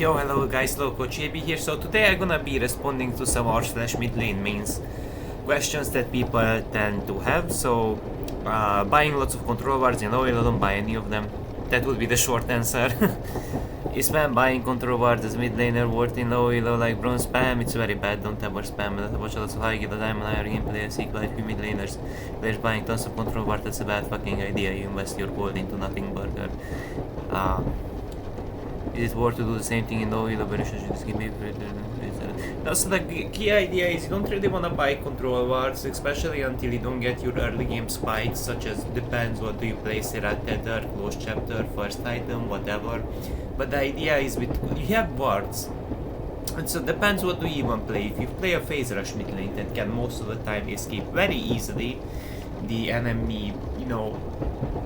Yo, hello guys, Loco JB here. So today I'm gonna be responding to some r/mid lane mains questions that people tend to have. So, buying lots of control wards in oil, I don't buy any of them. That would be the short answer. Is spam buying control wards as mid laner worth in oil like bronze spam? It's very bad, don't ever spam. Watch lots of high guild diamond higher gameplay. I see quite few mid laners. Players buying tons of control wards, that's a bad fucking idea. You invest your gold into nothing burger. Is it worth to do the same thing in oil or should you just give me now, so the key idea is you don't really want to buy control wards, especially until you don't get your early game spikes, such as depends what do you play, Serat Tether, close chapter, first item, whatever. But the idea is with you have wards, and so depends what do you even play. If you play a phase rush mid lane that can most of the time escape very easily the enemy,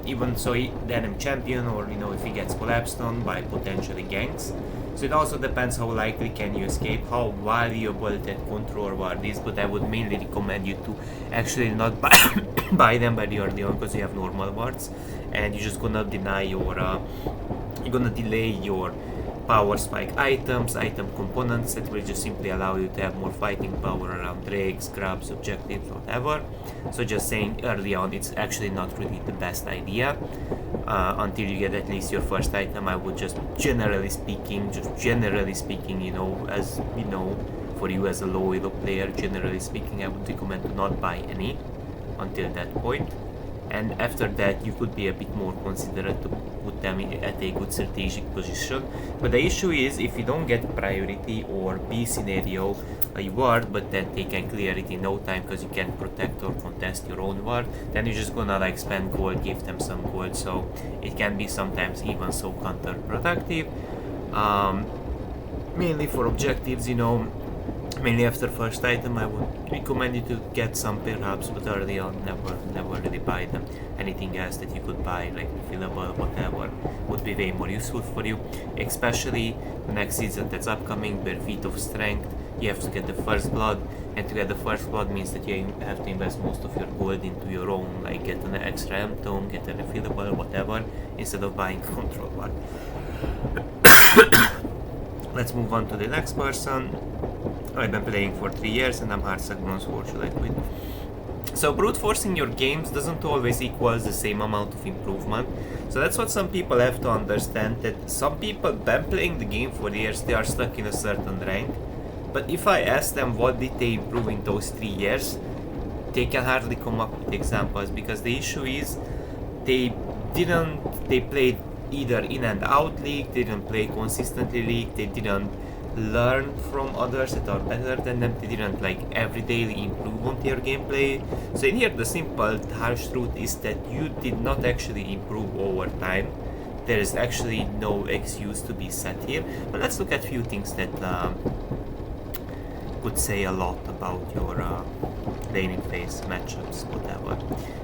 even so the enemy champion, or if he gets collapsed on by potentially ganks. So it also depends how likely can you escape, how valuable that control ward is, but I would mainly recommend you to actually not buy them very early on, because you have normal wards and you're just gonna deny your you're gonna delay your power spike items, item components that will just simply allow you to have more fighting power around drakes, grabs, objectives, whatever. So just saying early on, it's actually not really the best idea until you get at least your first item. I would just generally speaking, as for you as a low elo player, generally speaking, I would recommend to not buy any until that point. And after that, you could be a bit more considerate to put them at a good strategic position. But the issue is, if you don't get priority or B scenario a ward, but then they can clear it in no time because you can't protect or contest your own ward, then you're just gonna spend gold, give them some gold. So it can be sometimes even so counterproductive. Mainly for objectives, mainly after first item, I would recommend you to get some perhaps, but early on, never really buy them. Anything else that you could buy, like refillable, whatever, would be way more useful for you, especially the next season that's upcoming, where Feat of Strength, you have to get the first blood, and to get the first blood means that you have to invest most of your gold into your own, get an extra M-tome, get a refillable, whatever, instead of buying control ward. Let's move on to the next person. I've been playing for 3 years and I'm hardstack bronze, what should I quit? So brute forcing your games doesn't always equal the same amount of improvement. So that's what some people have to understand, that some people been playing the game for years, they are stuck in a certain rank. But if I ask them what did they improve in those 3 years, they can hardly come up with examples, because the issue is they played either in and out league, they didn't play consistently league, they didn't learn from others that are better than them, they didn't every day improve on their gameplay. So in here the simple harsh truth is that you did not actually improve over time. There is actually no excuse to be set here. But let's look at few things that could say a lot about your laning phase matchups, whatever.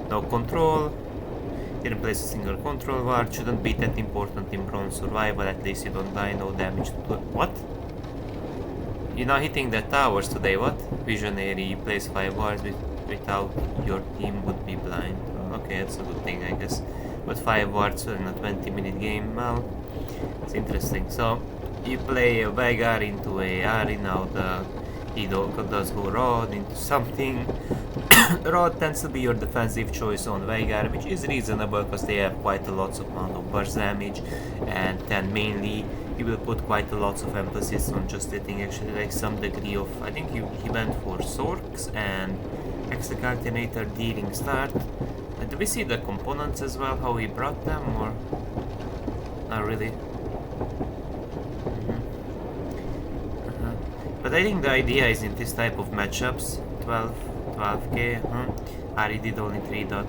Now control, didn't place a single control ward, shouldn't be that important in bronze survival, at least you don't die, no damage to what? You're not hitting the towers today, what? Visionary, you place 5 wards without your team would be blind. Okay, that's a good thing, I guess. But 5 wards in a 20-minute game, well, it's interesting. So, you play a Veigar into a Ahri, now he does go Rod into something. Rod tends to be your defensive choice on Veigar, which is reasonable because they have quite a lot of amount of burst damage, and then mainly he will put quite a lot of emphasis on just getting actually some degree of, I think he went for Sorks and Hexacultinator dealing start. Do we see the components as well, how he brought them, or not really? But I think the idea is in this type of matchups, 12k, Ahri did only 3 dot.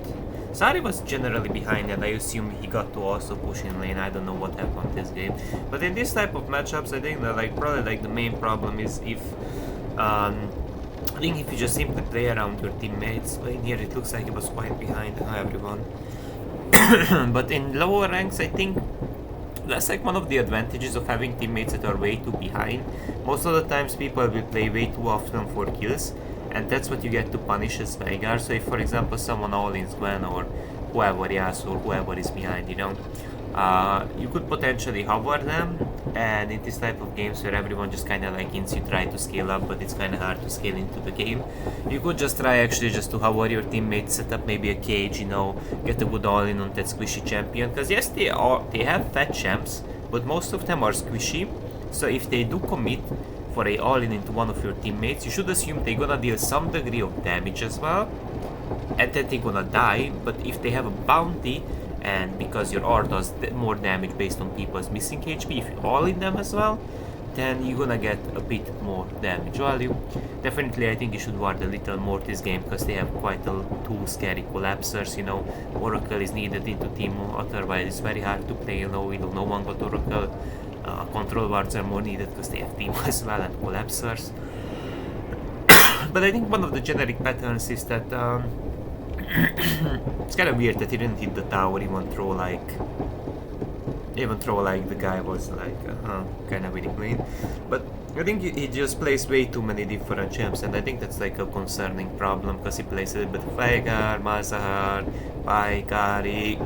So Ahri was generally behind, and I assume he got to also push in lane. I don't know what happened this game. But in this type of matchups, I think that probably the main problem is if you just simply play around your teammates. But in here it looks like he was quite behind everyone. But in lower ranks, I think that's one of the advantages of having teammates that are way too behind. Most of the times people will play way too often for kills, and that's what you get to punish as Veigar. So if for example someone all-ins Gwen or whoever, Yasuo or whoever is behind, you could potentially hover them And in this type of games where everyone just kind of like you try to scale up, but it's kind of hard to scale into the game, you could just try actually just to hover your teammates, set up maybe a cage, you know, get a good all-in on that squishy champion. Because yes, they have fat champs, but most of them are squishy. So if they do commit for a all-in into one of your teammates, you should assume they're gonna deal some degree of damage as well, and then they're gonna die. But if they have a bounty, and because your R does more damage based on people's missing HP, if you all in them as well, then you're gonna get a bit more damage value. Definitely I think you should ward a little more this game, because they have quite two scary collapsers, you know. Oracle is needed into team, otherwise it's very hard to play, you know, no one got Oracle. Control wards are more needed because they have team as well and collapsers. But I think one of the generic patterns is that it's kind of weird that he didn't hit the tower, even though like the guy was like kind of really clean. But I think he just plays way too many different champs, and I think that's like a concerning problem, because he plays a little bit of Veigar, Malzahar, Pai, Kari,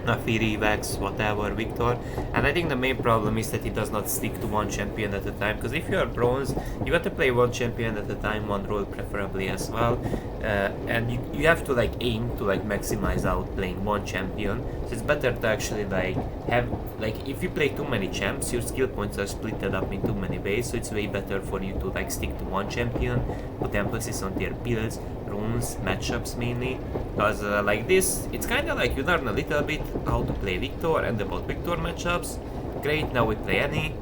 Nafiri, Vex, whatever, Victor. And I think the main problem is that he does not stick to one champion at a time, because if you are bronze, you got to play one champion at a time, one role preferably as well, and you have to like aim to like maximize out playing one champion. So it's better to actually like have, like, if you play too many champs, your skill points are splitted up in too many ways, so it's way better for you to like stick to one champion, put emphasis on their builds, runes, matchups mainly, because like this, it's kind of like you learn a little bit how to play Victor and about Victor matchups. Great, now we play any,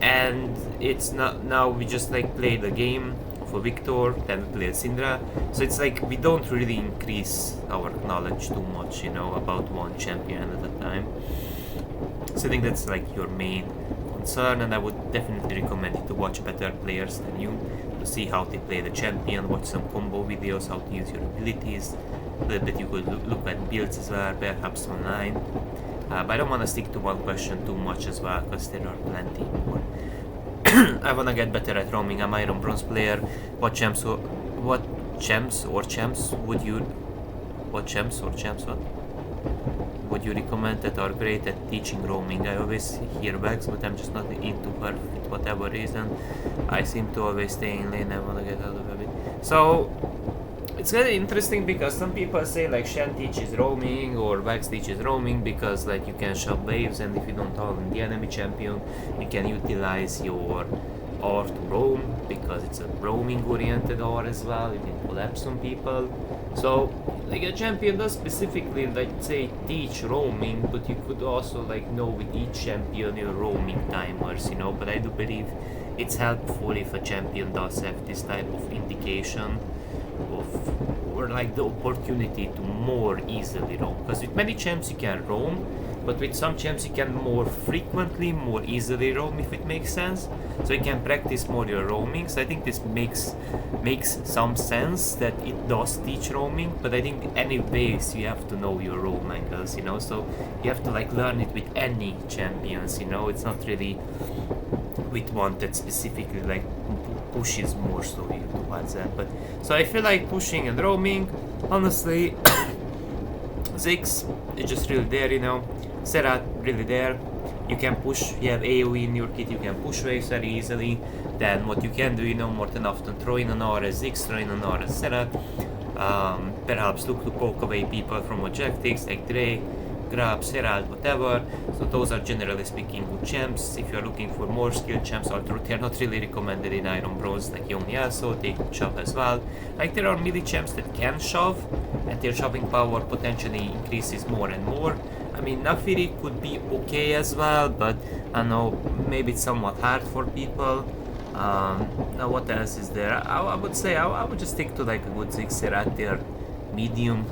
and it's not, now we just like play the game for Victor, then we play Syndra, so it's like we don't really increase our knowledge too much, you know, about one champion at a time. So I think that's like your main concern, and I would definitely recommend you to watch better players than you, to see how they play the champion, watch some combo videos, how to use your abilities. A little bit you could look at builds as well, perhaps online. But I don't want to stick to one question too much as well, because there are plenty more. I want to get better at roaming. I'm Iron Bronze player. What champs would you recommend that are great at teaching roaming? I always hear Vex, but I'm just not into her for whatever reason. I seem to always stay in lane. I want to get out of it. So it's very interesting, because some people say like Shen teaches roaming or Vex teaches roaming, because like you can shove waves, and if you don't hold in the enemy champion, you can utilize your R to roam, because it's a roaming oriented R as well. You can collapse on people. So like a champion does specifically like say teach roaming, but you could also like know with each champion your roaming timers, you know. But I do believe it's helpful if a champion does have this type of indication of, or like the opportunity to more easily roam, because with many champs you can roam, but with some champs you can more frequently, more easily roam, if it makes sense. So you can practice more your roaming. So I think this makes some sense that it does teach roaming, but I think anyways you have to know your roam angles, you know, so you have to like learn it with any champions, you know. It's not really with one that specifically like pushes more so you towards that. But so I feel like pushing and roaming, honestly, Ziggs is just really there, you know. Serrat really there. You can push, you have AoE in your kit, you can push waves very easily. Then what you can do, you know, more than often throw in an R as Ziggs, throw in an R as Serrat. Perhaps look to poke away people from objectives like Drake, Grabs, Herald, whatever. So those are generally speaking good champs. If you're looking for more skilled champs, although they're not really recommended in Iron Bronze, like Yoni also, they could shove as well. Like there are melee champs that can shove, and their shoving power potentially increases more and more. I mean, Nafiri could be okay as well, but I know maybe it's somewhat hard for people. Now what else is there? I would say I would just stick to like a good Ziggs Serrat. They're medium,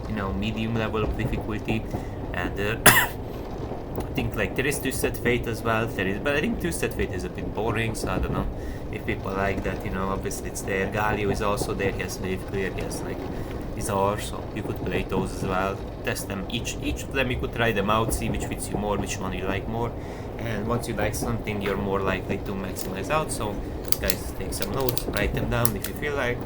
you know, medium level of difficulty. And I think like there is Twisted Fate as well, but I think Twisted Fate is a bit boring, so I don't know if people like that, you know. Obviously it's there. Galio is also there, he has Wave Clear, he has like bizarre, so you could play those as well. Test them, each of them you could try them out, see which fits you more, which one you like more, and once you like something you're more likely to maximize out. So guys, take some notes, write them down if you feel like.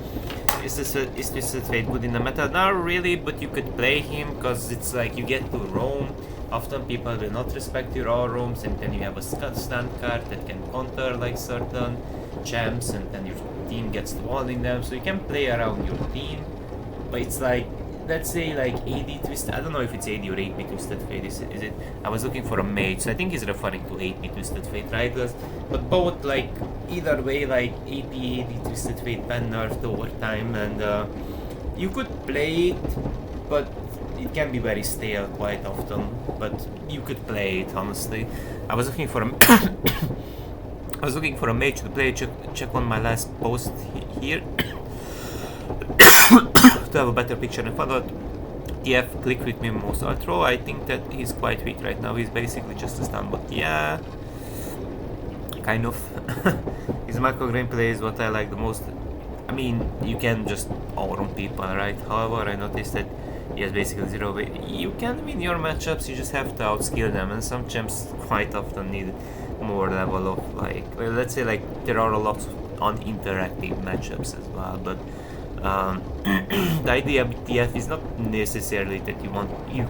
Is Twisted Fate good in the meta? Not really, but you could play him because it's like you get to roam. Often people will not respect your all roams, and then you have a stand card that can counter like certain champs, and then your team gets to all in them, so you can play around your team. But it's like, let's say like AD Twisted, I don't know if it's AD or AP Twisted Fate, is it? I was looking for a mage, so I think he's referring to AP Twisted Fate, right? But both, like, either way, like AD Twisted Fate been nerfed over time, and you could play it, but it can be very stale quite often, but you could play it, honestly. I was looking for a I was looking for a mage to play. Check on my last post here to have a better picture and follow. TF click with me most outro. I think that he's quite weak right now. He's basically just a stun, but yeah, kind of. His macro gameplay is what I like the most. I mean, you can just outrun people, right? However, I noticed that he has basically zero weight. You can win your matchups, you just have to outskill them, and some champs quite often need more level of, like, well, let's say like there are a lot of uninteractive matchups as well, but the idea with TF is not necessarily that you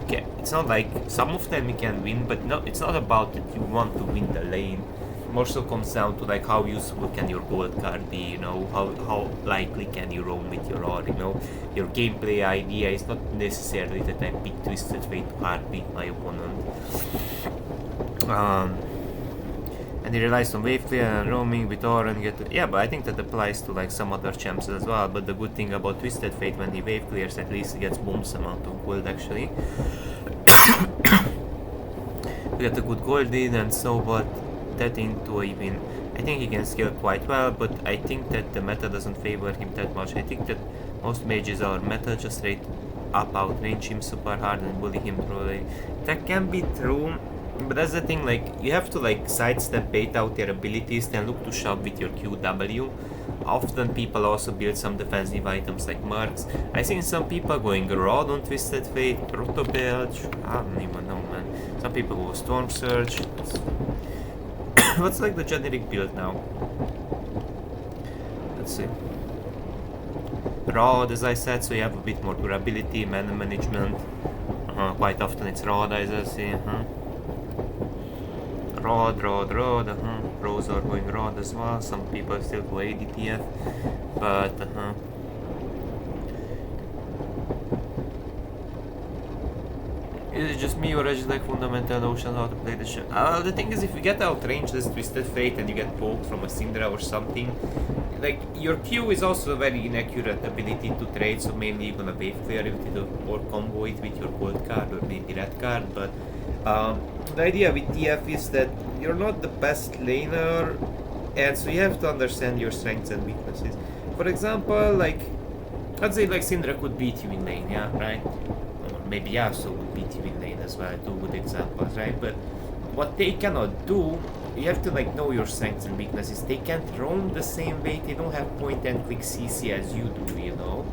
can, it's not like some of them you can win, but no, it's not about that you want to win the lane. More so comes down to like how useful can your gold card be, you know, how likely can you roam with your R, you know. Your gameplay idea is not necessarily that I pick Twisted Fate to hard beat my opponent. And he relies on wave clear and roaming with R and get yeah, but I think that applies to like some other champs as well. But the good thing about Twisted Fate, when he wave clears, at least he gets bombs amount of gold actually. We get a good gold in, and so but that into even, I think he can scale quite well, but I think that the meta doesn't favor him that much. I think that most mages are meta just straight up outrange him super hard and bully him through the, that can be true, but that's the thing, like you have to like sidestep, bait out their abilities, then look to shove with your QW. Often people also build some defensive items like marks. I've seen some people going Rod on Twisted Fate, Proto Belch, I don't even know, man. Some people go Storm Surge. What's like the generic build now? Let's see. Rod, as I said, so you have a bit more durability, mana management. Quite often it's Rod, as I see. Rod. Pros are going Rod as well. Some people still go ADTF, but is it just me, or I just like fundamental notion how to play the shit? The thing is, if you get outranged as Twisted Fate and you get poked from a Syndra or something, like your Q is also a very inaccurate ability to trade, so mainly you're gonna wave clear it or combo it with your gold card or maybe red card, but the idea with TF is that you're not the best laner, and so you have to understand your strengths and weaknesses. For example, like, let's say like Syndra could beat you in lane, yeah, right? Maybe Yasuo would beat you in lane as well, two good examples, right? But what they cannot do, you have to like know your strengths and weaknesses. They can't roam the same way, they don't have point and click CC as you do, you know?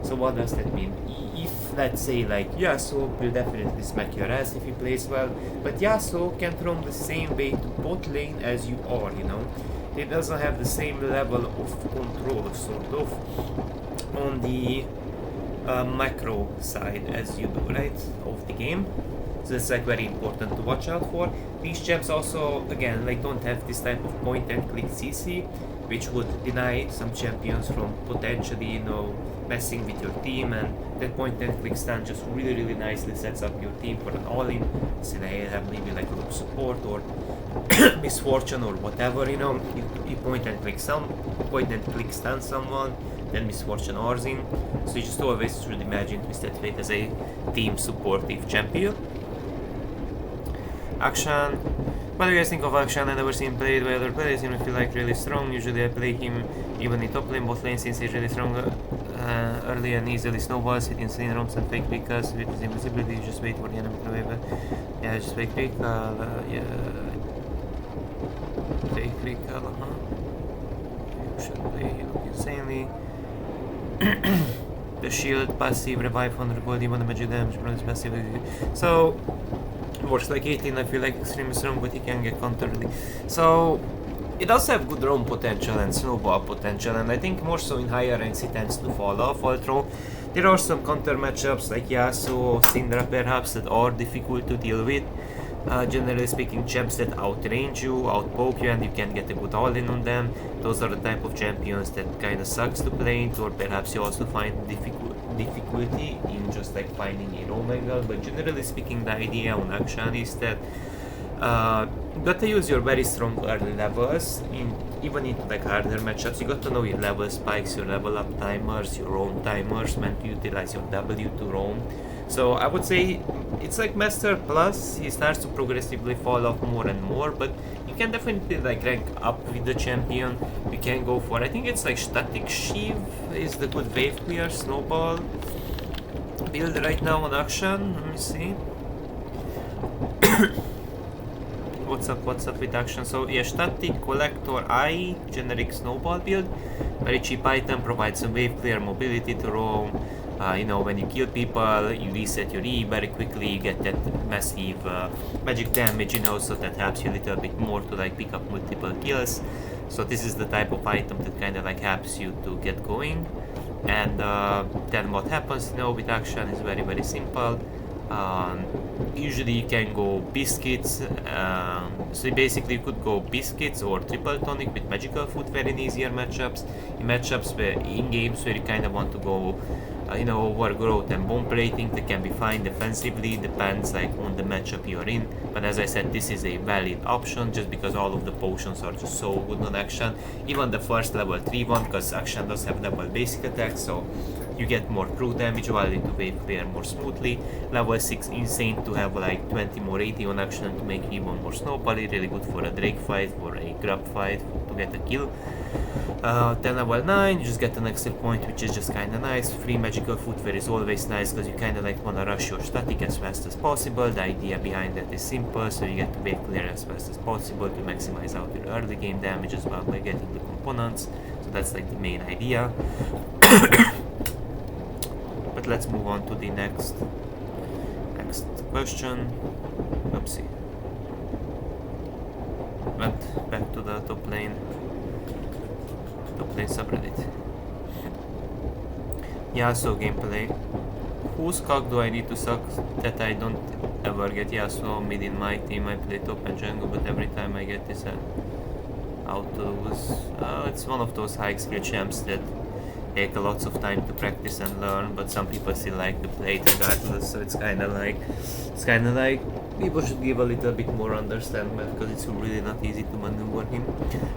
So what does that mean? If, let's say, like, Yasuo will definitely smack your ass if he plays well, but Yasuo can't roam the same way to bot lane as you are, you know? He doesn't have the same level of control, sort of, on the macro side as you do, right, of the game. So it's like very important to watch out for. These champs also, again, like don't have this type of point and click CC, which would deny some champions from potentially, you know, messing with your team, and that point and click stun just really nicely sets up your team for an all-in. So they have maybe like a little support or misfortune or whatever, you know. You point and click stun someone, then misfortune ors in. So you just always should imagine Twisted Fate as a team supportive champion. Action. What do you guys think of Action? I never seen him played by other players. Even if you like really strong, usually I play him even in top lane, bot lane, since he's really strong early and easily snowballs, hit insane roams and fake pickas with his invisibility. You just wait for the enemy to wave. Yeah, just fake pick. Yeah, fake pick. You should play. You look insanely. The shield, passive, revive 100 gold, even the magic damage, bonus passive. So, works like 18, I feel like extremely strong, but he can get countered. So, it does have good roam potential and snowball potential, and I think more so in higher ranks he tends to fall off, although there are some counter matchups like Yasuo or Syndra perhaps that are difficult to deal with. Generally speaking, champs that outrange you, outpoke you, and you can get a good all-in on them. Those are the type of champions that kind of sucks to play into, or perhaps you also find difficulty in just like finding a roam angle. But generally speaking, the idea on Akshan is that you got to use your very strong early levels, even into like harder matchups. You got to know your level spikes, your level up timers, your roam timers, when to utilize your W to roam. So I would say it's like Master Plus, he starts to progressively fall off more and more, but you can definitely like rank up with the champion. You can go for, I think it's like Static Sheav is the good wave clear snowball build right now on Akshan. Let me see. What's up with Akshan? So yeah, Static Collector I, generic snowball build, very cheap item, provides some wave clear mobility to roam. You know, when you kill people, you reset your E very quickly, you get that massive magic damage, you know, so that helps you a little bit more to like pick up multiple kills. So this is the type of item that kind of like helps you to get going. And then what happens, you know, with Action is very, very simple. Usually you can go biscuits, so basically you could go biscuits or triple tonic with magical footwear in easier matchups. In matchups where in games where you kind of want to go you know, overgrowth and bomb plating, that can be fine defensively, depends like on the matchup you're in. But as I said, this is a valid option just because all of the potions are just so good on Action. Even the first level 3 one, because Action does have double basic attack, so you get more crew damage while you wave clear more smoothly. Level 6 insane to have like 20 more 80 on Action to make even more snowbally, really good for a Drake fight, for a grab fight, to get a kill. Then level 9, you just get an extra point, which is just kinda nice. Free magical footwear is always nice because you kinda like wanna rush your static as fast as possible. The idea behind that is simple, so you get to wave clear as fast as possible to maximize out your early game damage as well by getting the components. So that's like the main idea. But let's move on to the next question. Oopsie. Went back to the top lane subreddit. Yasuo gameplay. Whose cock do I need to suck that I don't ever get Yasuo mid in my team? I play top and jungle, but every time I get this out to lose. It's one of those high skill champs that take a lots of time to practice and learn, but some people still like to play it regardless, so it's kinda like people should give a little bit more understanding because it's really not easy to maneuver him.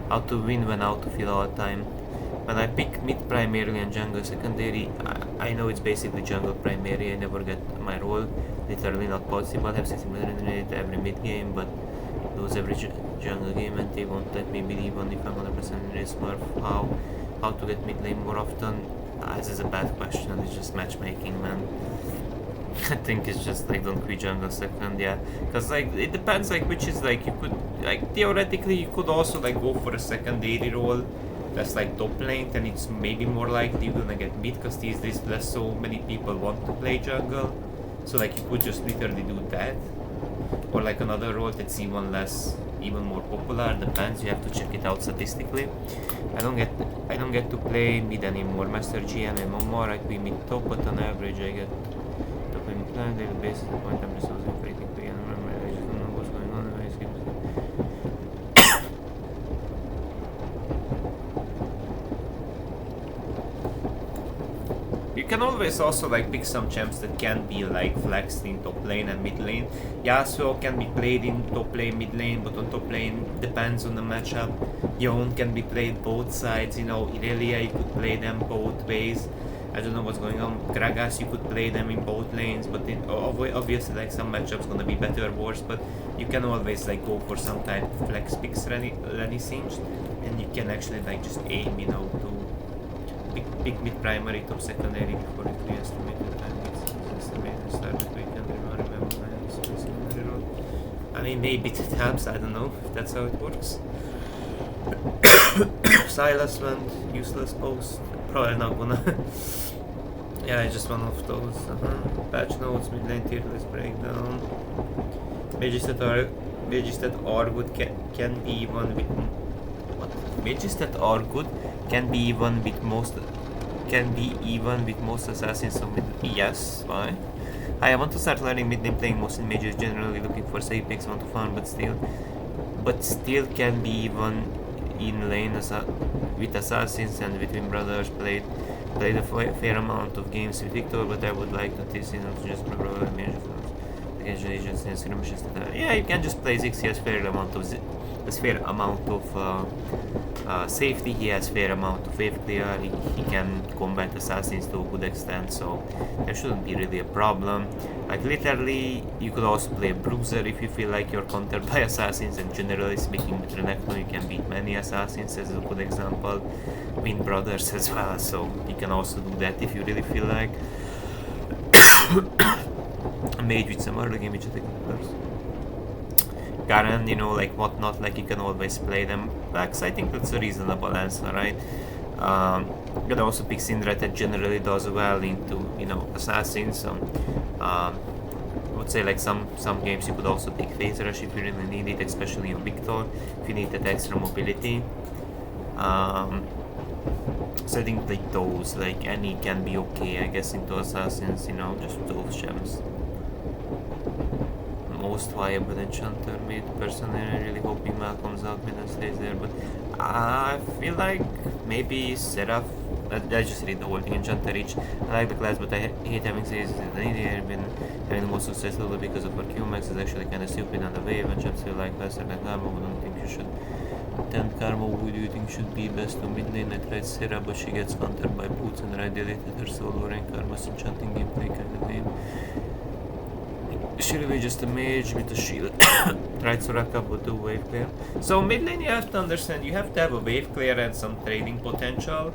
How to win when out to feel all time. When I pick mid primarily and jungle secondary, I know it's basically jungle primary, I never get my role, literally not possible. I have 60 minutes every mid game, but lose every jungle game and they won't let me believe on if I'm 100% in race smurf. How to get mid lane more often? This is a bad question, it's just matchmaking, man. I think it's just like don't quit jungle second, yeah, because like it depends like which is like you could like theoretically you could also like go for a secondary role that's like top lane, then it's maybe more likely you're gonna get mid because these days less so many people want to play jungle, so like you could just literally do that, or like another role that's even more popular, depends, you have to check it out statistically. I don't get to play mid anymore. Master GM and more I play mid top, but on average I get to play mid on a daily basis. The point I'm just losing fighting to and remember I just don't know what's going on in these games. You can always also like pick some champs that can be like flexed in top lane and mid lane. Yasuo can be played in top lane, mid lane, but on top lane depends on the matchup. Yone can be played both sides, you know, Irelia you could play them both ways. I don't know what's going on. Gragas you could play them in both lanes, but obviously like some matchups gonna be better or worse, but you can always like go for some type of flex picks Lenny Singed, and you can actually like just aim, you know, to pick mid primary, top secondary before it re-estimated time. It's estimated start that we can remember secondary role. I mean, maybe that helps, I don't know if that's how it works. Silas went, useless post, probably not gonna Yeah, it's just one of those. Patch notes, midlane tier list breakdown. Mages that are good can be even with what? Mages that are good can be even with most assassins. So yes, why? I want to start learning midlane playing most in mages. Generally looking for safe picks, want to farm, but still can be even in lane with assassins and between brothers. Played a fair amount of games with Victor, but I would like to this season to just probably mages. Yeah, you can just play Ziggs. He has fair amount of safety. He has fair amount of wave clear. He can combat assassins to a good extent, so there shouldn't be really a problem. Like literally, you could also play a bruiser if you feel like you're countered by assassins. And generally speaking, with Renekton, you can beat many assassins. As a good example, win brothers as well. So you can also do that if you really feel like. Mage with some early game which Garen, like whatnot, like you can always play them. Like, I think that's a reasonable answer, right? You can also pick Syndra that generally does well into, assassins. I would say like some games you could also pick Phase Rush if you really need it, especially on Victor, if you need that extra mobility. So I think like those, like any can be okay, I guess, into assassins, just those gems. Most viable enchanter mid. Personally, I'm really hoping Mal comes out mid and stays there, but I feel like maybe Seraph. I just read the whole thing. Enchanter Reach. I like the class, but I hate having saves in the earlier. Been having the most success lately because of our Q-Max is actually kind of stupid on the wave, and champs feel like faster than Karma. I don't think you should. 10 Karma, who do you think should be best to mid lane? I tried Sarah, but she gets countered by Boots, and I deleted her solo rank. Karma's enchanting gameplay kind of lame. She really just a mage with a shield. Tried Soraka, but do wave clear. So mid lane, you have to understand, you have to have a wave clear and some trading potential.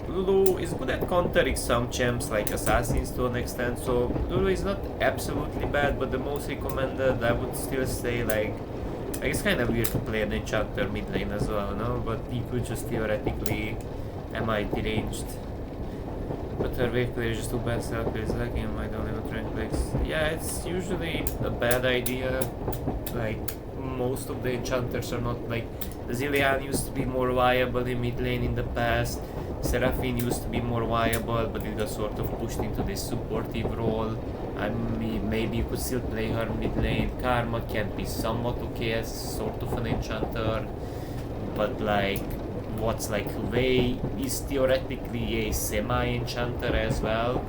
Lulu is good at countering some champs like assassins to an extent, so Lulu is not absolutely bad, but the most recommended, I would still say, like it's kind of weird to play an enchanter mid lane as well, no? But you could just theoretically MIT ranged. But her wave clear is just too bad, self is lagging, I don't even rank plays. Yeah, it's usually a bad idea. Like, most of the enchanters are not like. Zilean used to be more viable in mid lane in the past. Seraphine used to be more viable, but it got sort of pushed into this supportive role. I mean, maybe you could still play her mid lane. Karma can be somewhat okay as sort of an enchanter, but like. What's like Wei is theoretically a semi-enchanter as well,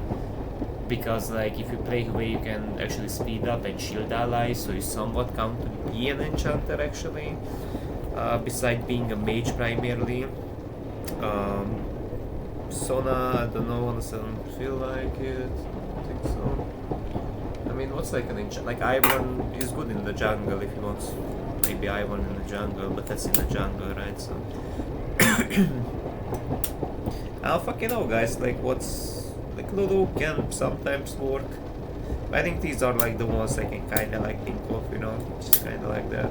because like if you play Wei you can actually speed up and shield allies, so you somewhat count to be an enchanter actually, besides being a mage primarily. Sona, I don't know, honestly I don't feel like it, I don't think so. I mean, what's like an enchant, like Ivern is good in the jungle if he wants, maybe Ivern in the jungle, but that's in the jungle, right, so. I don't fucking know, guys. Like, what's like Lulu can sometimes work. I think these are like the ones I can kind of like think of, just kind of like that.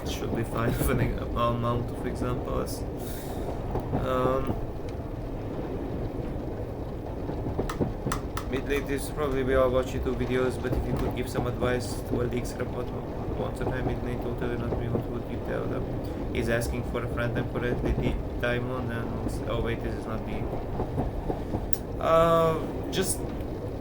Should be fine for an amount of examples. Midlane is probably we all watch YouTube videos, but if you could give some advice to a league's report once a time midlane totally not me, what would you tell them? He's asking for a friend and correctly the diamond and oh wait, this is not the just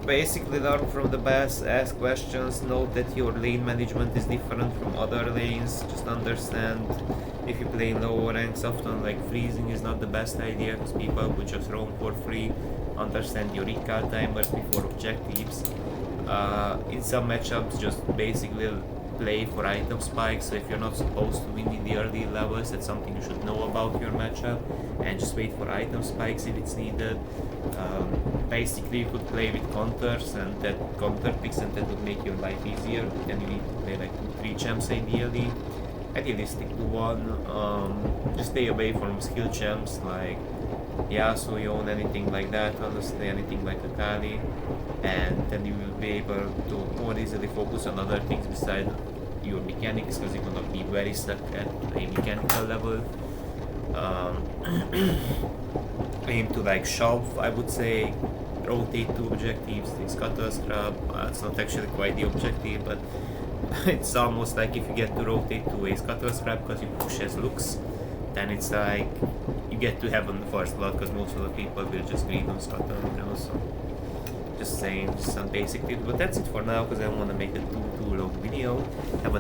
basically learn from the best, ask questions, note that your lane management is different from other lanes, just understand if you play in lower ranks often like freezing is not the best idea because people would just roam for free. Understand your recall timers before objectives. In some matchups just basically play for item spikes, so if you're not supposed to win in the early levels, that's something you should know about your matchup, and just wait for item spikes if it's needed. Basically you could play with counters and that counter picks and that would make your life easier, then you need to play like 2-3 champs ideally. Ideally stick to one, just stay away from skill champs like Yasuo, Yon, anything like that, honestly anything like Akali, and then you will be able to more easily focus on other things besides your mechanics because you will not be very stuck at a mechanical level. um, aim to like shove, I would say, rotate two objectives, they scuttle scrub. It's not actually quite the objective, but it's almost like if you get to rotate to a scuttle scrub because you push as looks, then it's like you get to have on the first blood because most of the people will just greed on scuttle, you know. So just saying, just some basic tips. But that's it for now because I don't want to make a too long video. Have a